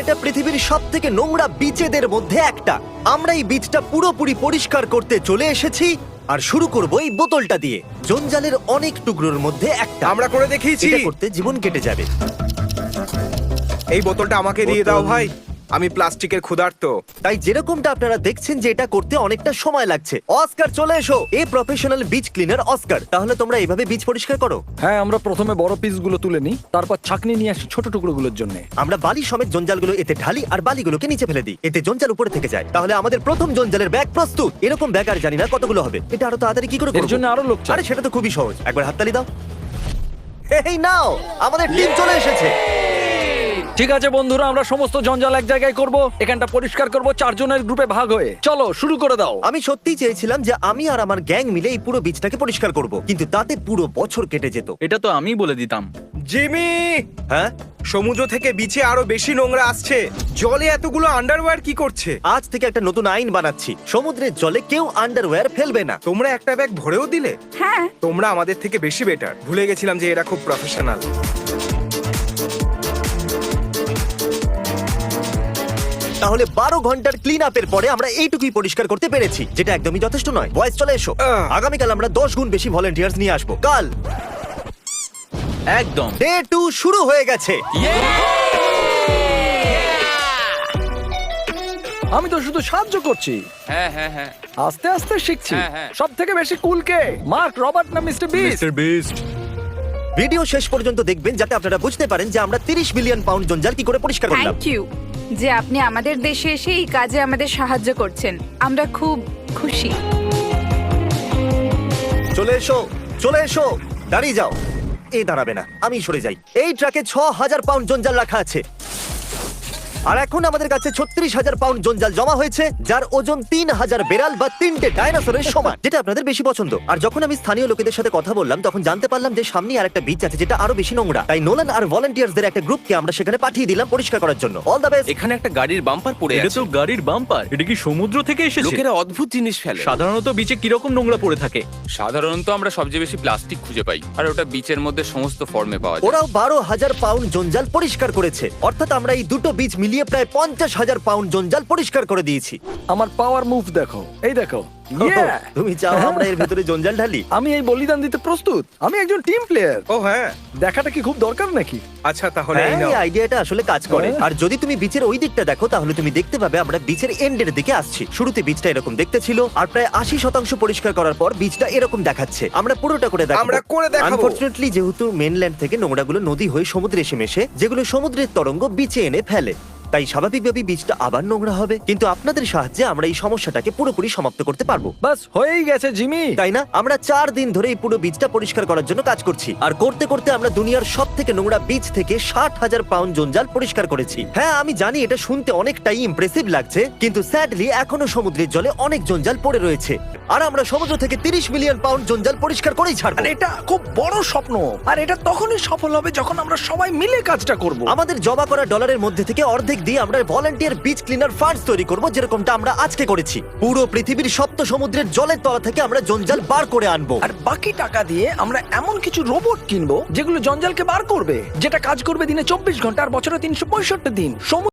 এটা পৃথিবীর সব থেকে নোংরা বিচেদের মধ্যে একটা। আমরা এই বিচটা পুরোপুরি পরিষ্কার করতে চলে এসেছি আর শুরু করব এই বোতলটা দিয়ে। জঞ্জালের অনেক টুকরোর মধ্যে একটা। আমরা করে দেখিয়েছি। এটা করতে জীবন কেটে যাবে। এই বোতলটা আমাকে দিয়ে দাও ভাই, আমি প্লাস্টিকের ক্ষুধার্ত। তাই যেরকমটা আপনারা দেখছেন যে এটা করতে অনেকটা সময় লাগছে। অস্কার চলে এসো, a professional beach cleaner Oscar. তাহলে তোমরা এইভাবে বিচ পরিষ্কার করো? হ্যাঁ, আমরা প্রথমে বড় পিসগুলো তুলে নিই, তারপর ছাঁকনি নিয়ে আসি ছোট টুকরোগুলোর জন্য। আমরা বালি সমেত জঞ্জালগুলো এতে ঢালি আর বালিগুলোকে নিচে ফেলে দিই, এতে জঞ্জাল উপরে থেকে যায়। তাহলে আমাদের প্রথম জঞ্জালের ব্যাগ প্রস্তুত। এরকম ব্যাগ আর জানি না কতগুলো হবে। এটা আরো তাড়াতাড়ি কি করে এর করব? জন্য আরো লোক চাই। আরে সেটা তো খুবই সহজ, একবার হাততালি দাও। এই নাও, আমাদের টিম চলে এসেছে। ঠিক আছে বন্ধুরা, আমরা সমস্ত জঞ্জাল এক জায়গায় করব, এখানটা পরিষ্কার করব 4 জনের গ্রুপে ভাগ হয়ে। চলো শুরু করে দাও। আমি সত্যিই চেয়েছিলাম যে আমি আর আমার গ্যাং মিলে এই পুরো বিচটাকে পরিষ্কার করব, কিন্তু তাতে পুরো বছর কেটে যেত। এটা তো আমি বলে দিতাম। জিমি, হ্যাঁ, সমুদ্র থেকে বিচে আরো বেশি নোংরা আসছে। জলে এতগুলো আন্ডারওয়্যার কি করছে? আজ থেকে একটা নতুন আইন বানাচ্ছি, সমুদ্রের জলে কেউ আন্ডারওয়্যার ফেলবে না। তোমরা একটা ব্যাগ ভরেও দিলে? হ্যাঁ, তোমরা আমাদের থেকে বেশি বেটার। ভুলে গেছিলাম যে এরা খুব প্রফেশনাল। তাহলে 12 ঘন্টার ক্লিন আপের পরে আমরা এইটুকুই পরিষ্কার করতে পেরেছি, যেটা একদমই যথেষ্ট নয়। বয়স চলে এসো, আগামীকাল আমরা 10 গুণ বেশি ভলেন্টিয়ার্স নিয়ে আসবো। কাল একদম। ডে 2 শুরু হয়ে গেছে। আমি তো শুধু সাহায্য করছি, হ্যাঁ হ্যাঁ হ্যাঁ। আস্তে আস্তে শিখছি। হ্যাঁ, হ্যাঁ। সব থেকে বেশি কুল কে, মার্ক, রবার্ট না মিস্টার বিস্ট? ভিডিও শেষ পর্যন্ত দেখবেন যাতে আপনারা বুঝতে পারেন যে আমরা 30 বিলিয়ন পাউন্ড জঞ্জাল কি করে পরিষ্কার করলাম। থ্যাংক ইউ যে আপনি আমাদের দেশে এসে এই কাজে আমাদের সাহায্য করছেন। আমরা খুব খুশি। চলে এসো, চলে এসো, দাঁড়িয়ে যাও। এই দাঁড়াবে না, আমি সরে যাই। এই ট্রাকে 6000 পাউন্ড জঞ্জাল রাখা আছে, আর এখন আমাদের কাছে 36,000 পাউন্ড জঞ্জাল জমা হয়েছে, যার ওজন 3000 বেড়াল বা 3টে ডাইনোসরের সমান, যেটা আপনাদের বেশি পছন্দ। আর যখন আমি স্থানীয় লোকেদের সাথে কথা বললাম, তখন জানতে পারলাম যে সামনে আর একটা বিচ আছে যেটা আরো বেশি নোংরা। তাই নোলান আর ভলান্টিয়ার্সদের একটা গ্রুপকে আমরা সেখানে পাঠিয়ে দিলাম পরিষ্কার করার জন্য। All the best. এখানে একটা গাড়ির বাম্পার পড়ে এটা আছে। তো গাড়ির বাম্পার। এটা কি সমুদ্র থেকে এসেছে? লোকেরা অদ্ভুত জিনিস ফেলে। সাধারণত বিচে কিরকম নোংরা পড়ে থাকে? সাধারণত আমরা সবচেয়ে বেশি প্লাস্টিক খুঁজে পাই, আর ওটা বিচের মধ্যে সমস্ত ফর্মে পাওয়া যায়। ওরাও 12,000 পাউন্ড জঞ্জাল পরিষ্কার করেছে, অর্থাৎ আমরা এই দুটো বিচ মিলিয়ে প্রায় 50,000 পাউন্ড জঞ্জাল পরিষ্কার করে দিয়েছি। আমার পাওয়ার মুভ দেখো, এই দেখো। Yeah! তুমি চাও আমরা এর ভেতরে জঞ্জাল ঢালি? আমি এই বলিদান দিতে প্রস্তুত। আমি একজন টিম প্লেয়ার। ও হ্যাঁ, দেখাটা কি খুব দরকার নাকি? আচ্ছা তাহলে এই হ্যাঁ, নাও। এই আইডিয়াটা আসলে কাজ করে। হ্যাঁ। আর যদি তুমি বিচের ওই দিকটা দেখো, তাহলে তুমি দেখতে পাবে আমরা বিচের এন্ডের দিকে আসছি। শুরুতে বিচটা এরকম দেখতে ছিল, আর প্রায় 80% পরিষ্কার করার পর বিচটা এরকম দেখাচ্ছে। আমরা পুরোটা করে দেখাবো। আমরা করে দেখাবো। আনফরচুনেটলি যেহেতু মেনল্যান্ড থেকে নোংরাগুলো নদী হয়ে সমুদ্রে এসে মেশে, যেগুলো সমুদ্রের তরঙ্গ বিচে এনে ফেলে, তাই স্বাভাবিকভাবেই বীজটা আবার নোংরা হবে। কিন্তু আপনাদের সাহায্যে আমরা এই সমস্যাটাকে পুরোপুরি সমাপ্ত করতে পারবো। বাস হয়েই গেছে জিমি। তাই না? আমরা 4 দিন ধরে এই পুরো বীজটা পরিষ্কার করার জন্য কাজ করছি, আর করতে করতে আমরা দুনিয়ার সব থেকে নোংরা বীজ থেকে 60,000 পাউন্ড জঞ্জাল পরিষ্কার করেছি। হ্যাঁ, আমি জানি এটা শুনতে অনেকটাই ইমপ্রেসিভ লাগছে, কিন্তু স্যাডলি এখনো সমুদ্রের জলে অনেক জঞ্জাল পড়ে রয়েছে, আর আমরা সমুদ্র থেকে 30 মিলিয়ন পাউন্ড জঞ্জাল পরিষ্কার করেই ছাড়বো। আর এটা খুব বড় স্বপ্ন, আর এটা তখনই সফল হবে যখন আমরা সবাই মিলে কাজটা করব। আমাদের জমা করা ডলারের মধ্যে থেকে অর্ধেক দিয়ে আমরা ভলান্টিয়ার বিচ ক্লিনার ফান্ডস তৈরি করব, যেরকমটা আমরা আজকে করেছি। পুরো পৃথিবীর সপ্ত সমুদ্রের জলের তলা থেকে আমরা জঞ্জাল বার করে আনবো। আর বাকি টাকা দিয়ে আমরা এমন কিছু রোবট কিনবো যেগুলো জঞ্জালকে বার করবে, যেটা কাজ করবে দিনে 24 ঘন্টা আর বছরে 365 দিন।